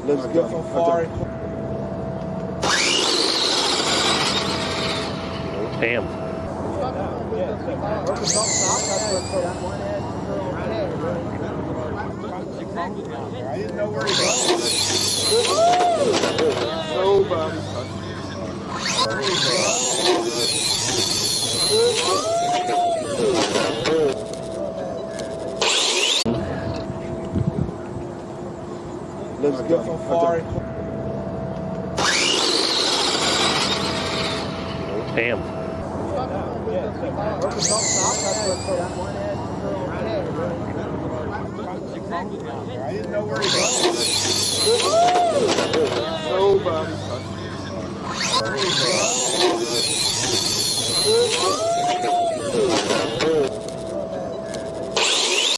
Let's go from far. Damn. I didn't know where he was. So bad. Let's go from far. Damn. I didn't know where he was. So bad.